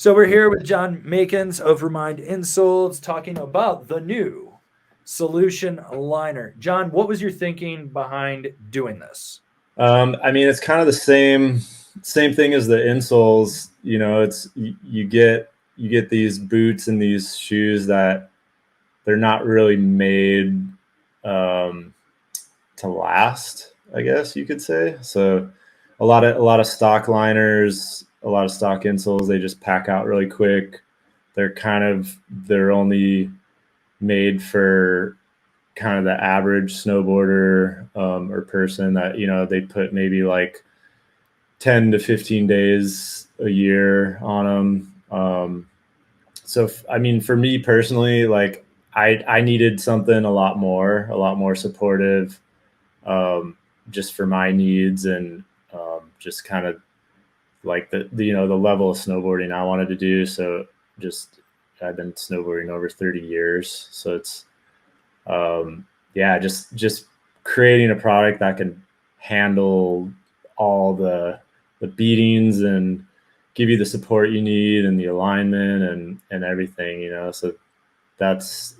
So we're here with John Makens of Remind Insoles talking about the new solution liner. John, what was your thinking behind doing this? I mean, it's kind of the same thing as the insoles. It's you get these boots and these shoes that they're not really made um, to last, I guess you could say. So a lot of stock liners, a lot of stock insoles, they just pack out really quick. They're only made for kind of the average snowboarder or person that they put maybe like 10 to 15 days a year on them. So I mean, for me personally, like I needed something a lot more supportive, um, just for my needs, and just kind of like the level of snowboarding I wanted to do. So just I've been snowboarding over 30 years, so it's yeah, just creating a product that can handle all the beatings and give you the support you need and the alignment and everything. So that's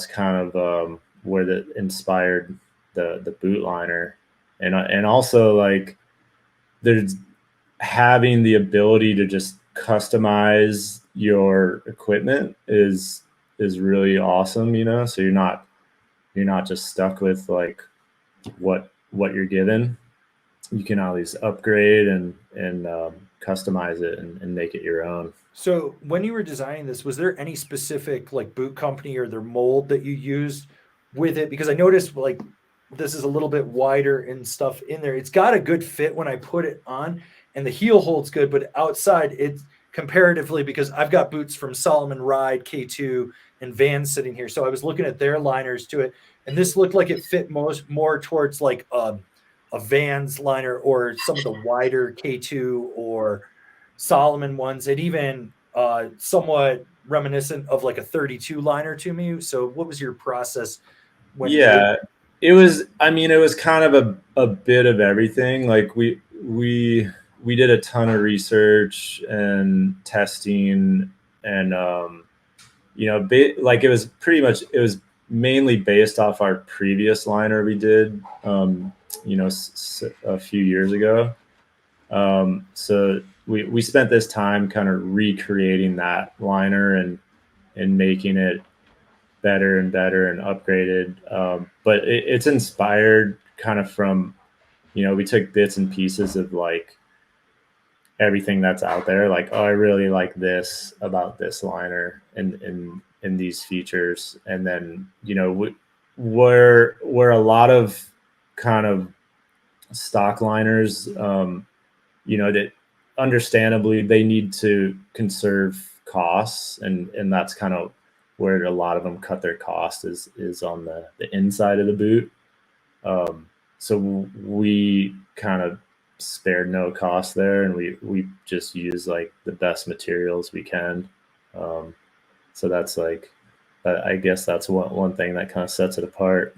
kind of where that inspired the boot liner, and also like there's having the ability to just customize your equipment is really awesome. So you're not just stuck with like what you're given. You can always upgrade and customize it and make it your own. So when you were designing this, was there any specific like boot company or their mold that you used with it? Because I noticed like this is a little bit wider and stuff in there. It's got a good fit when I put it on, and the heel holds good, but outside it's comparatively because I've got boots from Solomon Ride, K2, and Vans sitting here. So I was looking at their liners to it, and this looked like it fit most more towards like a Vans liner or some of the wider K2 or Solomon ones, and even somewhat reminiscent of like a 32 liner to me. So, what was your process when with? Yeah, it was. I mean, it was kind of a bit of everything. Like we did a ton of research and testing, and like it was mainly based off our previous liner we did, a few years ago. So we spent this time kind of recreating that liner and making it better and better and upgraded. But it's inspired kind of from, we took bits and pieces of like everything that's out there. Like, oh, I really like this about this liner and these features. And then, where a lot of kind of stock liners, that understandably they need to conserve costs, and that's kind of where a lot of them cut their cost is on the inside of the boot. So we kind of spared no cost there, and we just use like the best materials we can. Um, so that's like, I guess that's one thing that kind of sets it apart.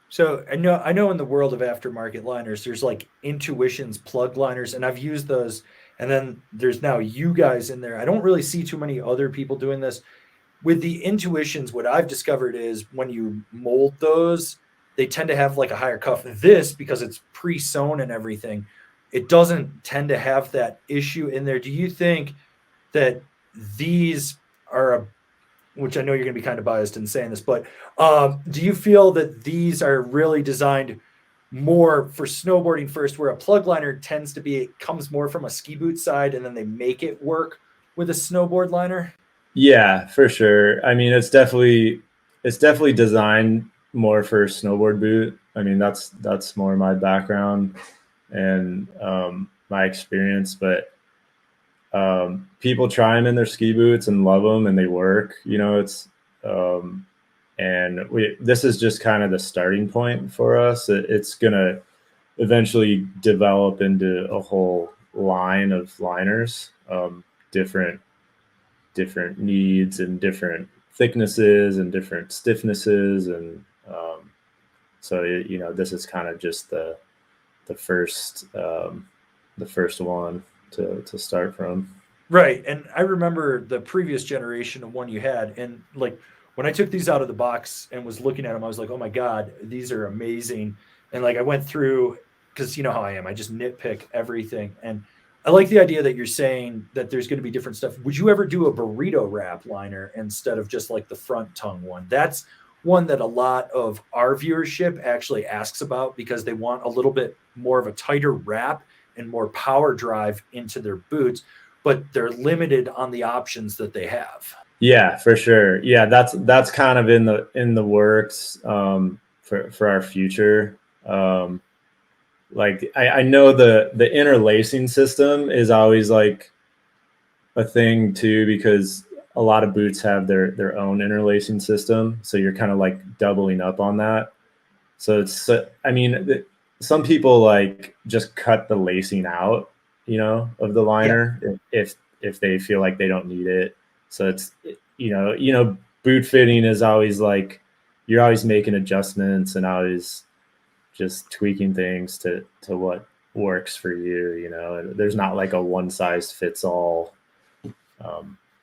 So I know in the world of aftermarket liners, there's like Intuitions plug liners, and I've used those. And then there's now you guys in there. I don't really see too many other people doing this. With the Intuitions, what I've discovered is when you mold those, they tend to have like a higher cuff. This, because it's pre-sewn and everything, it doesn't tend to have that issue in there. Do you think that these are a, which I know you're going to be kind of biased in saying this, but do you feel that these are really designed more for snowboarding first, where a plug liner tends to be, it comes more from a ski boot side and then they make it work with a snowboard liner? Yeah, for sure. I mean, it's definitely designed more for snowboard boot. I mean, that's more my background and my experience. But people try them in their ski boots and love them, and they work. It's um, and this is just kind of the starting point for us. It's gonna eventually develop into a whole line of liners, different different needs and different thicknesses and different stiffnesses, and so this is kind of just the first the first one to start from. Right. And I remember the previous generation of one you had. And like when I took these out of the box and was looking at them, I was like, oh my God, these are amazing. And like I went through, because you know how I am, I just nitpick everything. And I like the idea that you're saying that there's going to be different stuff. Would you ever do a burrito wrap liner instead of just like the front tongue one? That's one that a lot of our viewership actually asks about because they want a little bit more of a tighter wrap and more power drive into their boots, but they're limited on the options that they have. Yeah, for sure. Yeah, that's kind of in the works for our future. Like I know the interlacing system is always like a thing too, because a lot of boots have their own interlacing system, so you're kind of like doubling up on that. So it's, I mean, some people like just cut the lacing out, of the Yeah. liner if they feel like they don't need it. So it's, boot fitting is always like you're always making adjustments and always just tweaking things to what works for you. And there's not like a one size fits all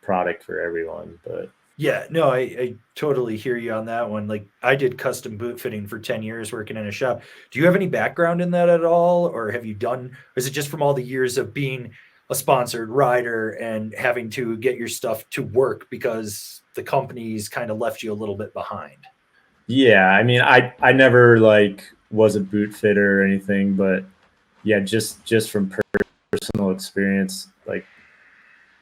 product for everyone, but Yeah, no, I totally hear you on that one. Like I did custom boot fitting for 10 years working in a shop. Do you have any background in that at all? Or have you done, or is it just from all the years of being a sponsored rider and having to get your stuff to work because the companies kind of left you a little bit behind? yeah, I mean, I never like was a boot fitter or anything, but yeah, just from personal experience, like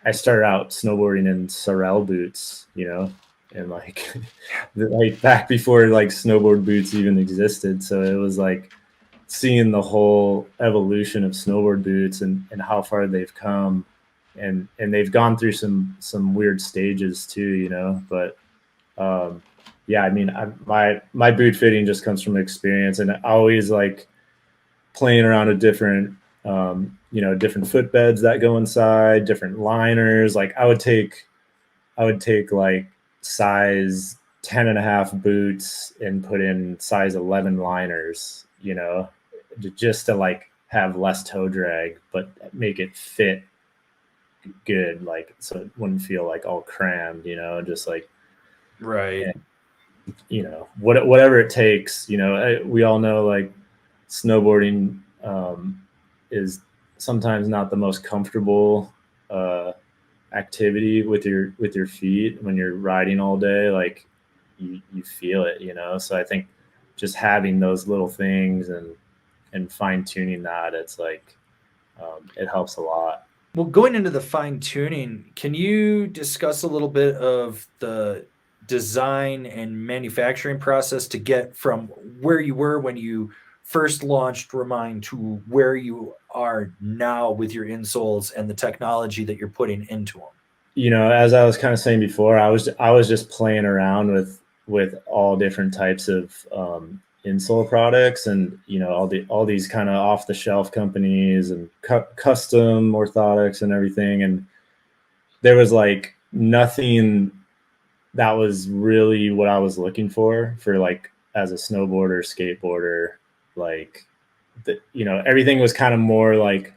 I started out snowboarding in Sorel boots, and like like back before like snowboard boots even existed. So it was like seeing the whole evolution of snowboard boots and how far they've come, and they've gone through some weird stages too, but yeah, I mean, my boot fitting just comes from experience, and I always like playing around with different, different footbeds that go inside, different liners. Like I would take like size 10 and a half boots and put in size 11 liners, just to like have less toe drag, but make it fit good. Like, so it wouldn't feel like all crammed, just like, Right. whatever it takes. We all know like snowboarding is sometimes not the most comfortable uh, activity with your feet when you're riding all day. Like you feel it, So I think just having those little things and fine tuning that, it's like it helps a lot. Well, going into the fine tuning, can you discuss a little bit of the design and manufacturing process to get from where you were when you first launched Remind to where you are now with your insoles and the technology that you're putting into them? As I was kind of saying before, I was just playing around with all different types of insole products, and all these kind of off the shelf companies and custom orthotics and everything, and there was like nothing that was really what I was looking for like as a snowboarder, skateboarder. Like everything was kind of more like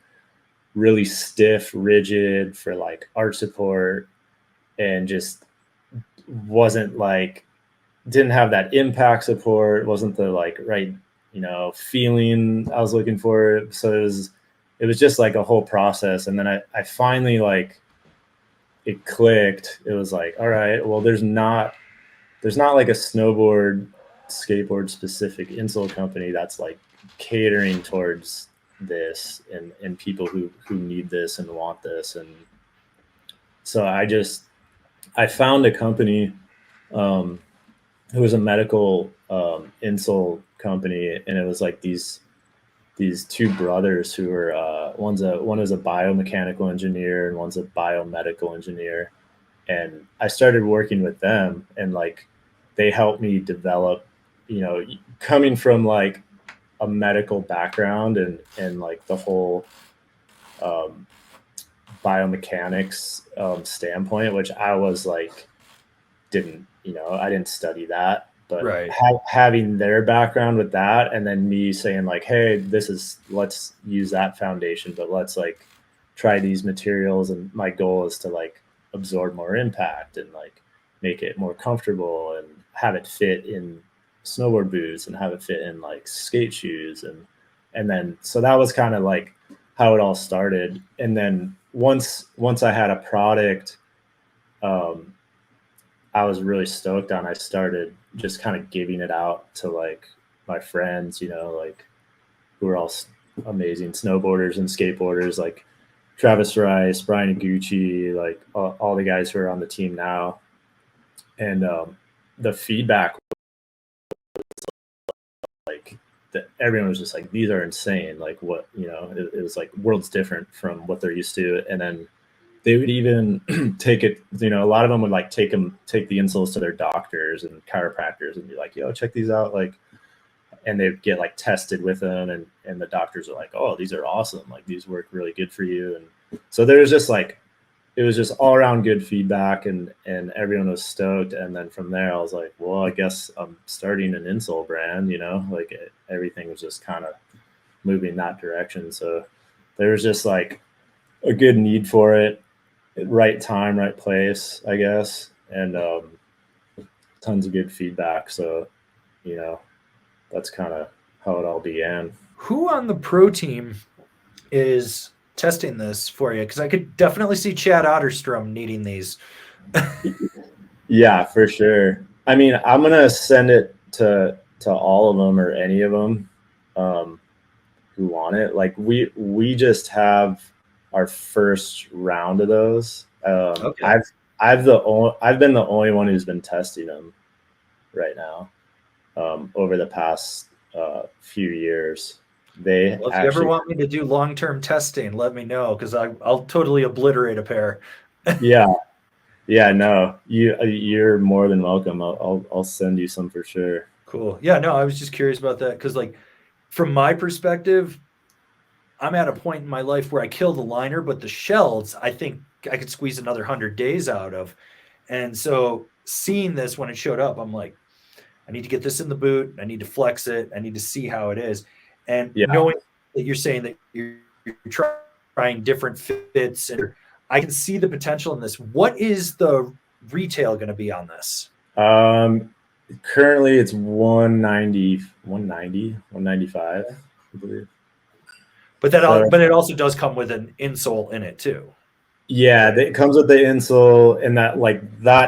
really stiff, rigid for like arch support, and just wasn't like, didn't have that impact support, wasn't the like right, feeling I was looking for. So it was just like a whole process. And then I finally like it clicked. It was like, all right, well, there's not like a skateboard specific insole company that's like catering towards this and people who need this and want this. And so I found a company um, who was a medical insole company, and it was like these two brothers who were one is a biomechanical engineer and one's a biomedical engineer. And I started working with them, and like they helped me develop, coming from like a medical background and like the whole um, biomechanics standpoint, which I was like I didn't study that, but Right. having their background with that, and then me saying like, hey, let's use that foundation, but let's like try these materials, and my goal is to like absorb more impact and like make it more comfortable and have it fit in snowboard boots and have it fit in like skate shoes. And then so that was kind of like how it all started. And then once I had a product, I was really stoked on, I started just kind of giving it out to like my friends, you know, like who are all amazing snowboarders and skateboarders, like Travis Rice, Brian Gucci, like all the guys who are on the team now. And the feedback, like that, everyone was just like, these are insane. Like what, you know, it was like worlds different from what they're used to. And then they would even take it, you know, a lot of them would like take the insoles to their doctors and chiropractors and be like, yo, check these out. Like, and they'd get like tested with them, and the doctors are like, oh, these are awesome. Like these work really good for you. And so there was just like, it was just all around good feedback, and everyone was stoked. And then from there I was like, well, I guess I'm starting an insole brand, you know, like everything was just kind of moving that direction. So there was just like a good need for it, right time, right place, I guess. And tons of good feedback. So, you know, that's kind of how it all began. Who on the pro team is testing this for you? Because I could definitely see Chad Otterstrom needing these. Yeah, for sure. I mean, I'm gonna send it to all of them or any of them who want it. Like we just have our first round of those. Okay. I've been the only one who's been testing them right now. Over the past few years. They Well, if you ever actually, want me to do long-term testing, let me know, because I'll totally obliterate a pair. yeah, no, you're more than welcome. I'll send you some for sure. Cool. Yeah, no, I was just curious about that because, like, from my perspective, I'm at a point in my life where I kill the liner, but the shells, I think I could squeeze another 100 days out of. And so seeing this when it showed up, I'm like, I need to get this in the boot. I need to flex it. I need to see how it is. And Yeah. knowing that you're saying that you're trying different fits, and I can see the potential in this. What is the retail going to be on this? Currently it's 190, 195, I believe. But it also does come with an insole in it too. Yeah, right? It comes with the insole, and that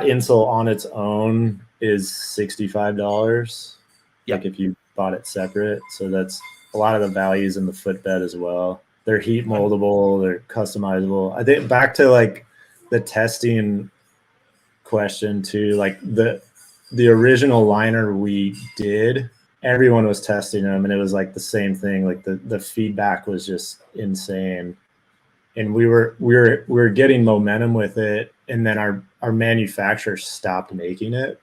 insole on its own is $65. Yep. Like if you bought it separate. So that's a lot of the values in the footbed as well. They're heat moldable, they're customizable. I think back to like the testing question too, like the original liner we did, everyone was testing them, and it was like the same thing. Like the feedback was just insane. And we were getting momentum with it, and then our manufacturer stopped making it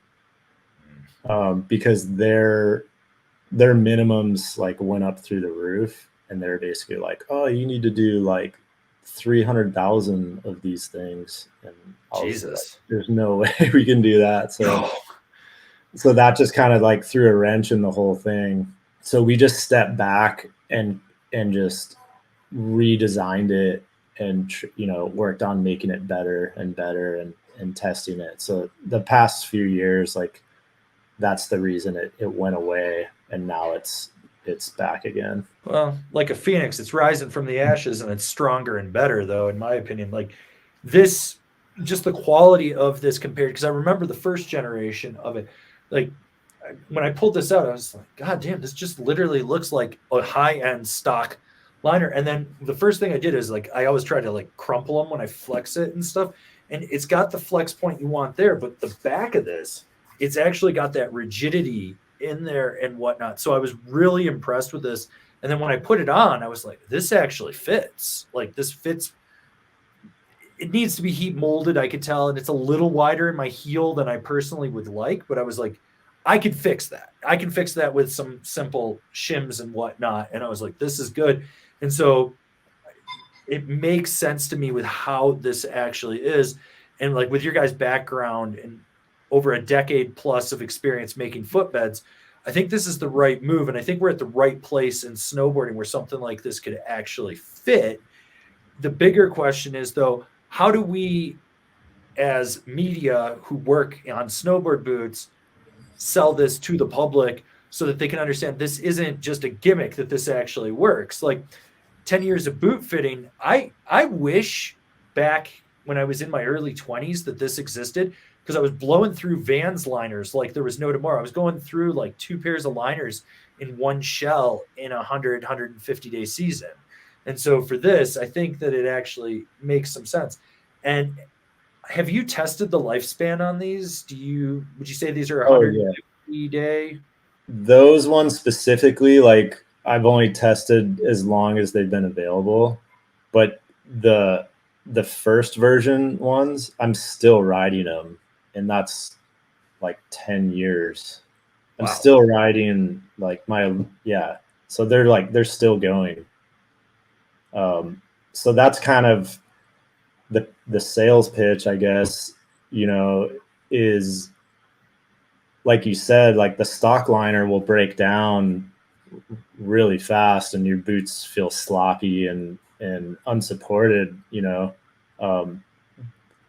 because their minimums like went up through the roof, and they're basically like, oh, you need to do like 300,000 of these things, and Jesus, like, there's no way we can do that. So that just kind of like threw a wrench in the whole thing. So we just stepped back and just redesigned it, and worked on making it better and better, and testing it. So the past few years, like that's the reason it went away, and now it's back again. Well, like a phoenix, it's rising from the ashes, and it's stronger and better, though, in my opinion. Like this, just the quality of this compared, because I remember the first generation of it. Like when I pulled this out, I was like, God damn, this just literally looks like a high-end stock liner. And then the first thing I did is like I always try to like crumple them when I flex it and stuff. And it's got the flex point you want there, but the back of this, it's actually got that rigidity in there and whatnot. So I was really impressed with this. And then when I put it on, I was like, this actually fits. Like this fits. It needs to be heat molded, I could tell, and it's a little wider in my heel than I personally would like, but I was like, I could fix that. I can fix that with some simple shims and whatnot. And I was like, this is good. And so it makes sense to me with how this actually is. And like with your guys' background and over a decade plus of experience making footbeds, I think this is the right move. And I think we're at the right place in snowboarding where something like this could actually fit. the bigger question is though, how do we as media who work on snowboard boots sell this to the public so that they can understand this isn't just a gimmick, that this actually works? Like 10 years of boot fitting, I wish back when I was in my early 20s that this existed, because I was blowing through Vans liners like there was no tomorrow. I was going through like 2 pairs of liners in one shell in a 150-day season. And so for this, I think that it actually makes some sense. And have you tested the lifespan on these? Would you say these are Oh yeah. 150-day? Those ones specifically, like I've only tested as long as they've been available, but the first version ones, I'm still riding them, and that's like 10 years. I'm Wow. still riding like my, yeah. So they're still going. So that's kind of the sales pitch, I guess, you know, is like you said, like the stock liner will break down really fast and your boots feel sloppy and unsupported, you know. Um,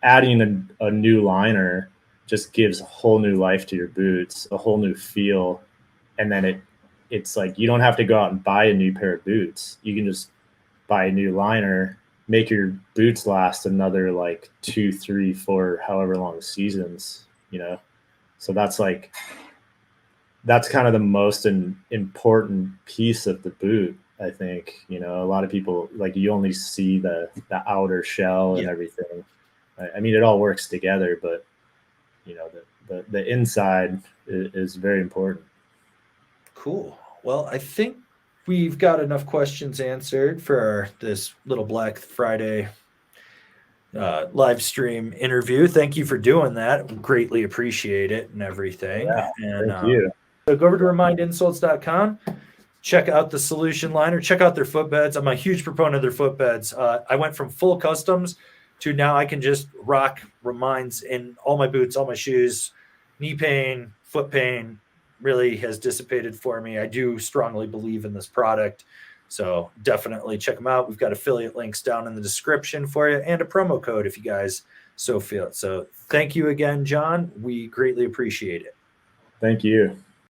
Adding a new liner just gives a whole new life to your boots, a whole new feel. And then it's like you don't have to go out and buy a new pair of boots. You can just buy a new liner, make your boots last another like 2, 3, 4, however long seasons, you know. So that's kind of the most important piece of the boot, I think. You know, a lot of people, like, you only see the outer shell and Yeah. everything. I mean, it all works together, but you know, the inside is very important. Cool. Well, I think we've got enough questions answered for this little Black Friday live stream interview. Thank you for doing that. Greatly appreciate it and everything. Yeah, And thank you. so go over to remindinsoles.com. Check out the solution liner. Check out their footbeds. I'm a huge proponent of their footbeds. I went from full customs to now I can just rock Reminds in all my boots, all my shoes. Knee pain, foot pain really has dissipated for me. I do strongly believe in this product. So definitely check them out. We've got affiliate links down in the description for you and a promo code if you guys so feel it. So thank you again, John. We greatly appreciate it. Thank you.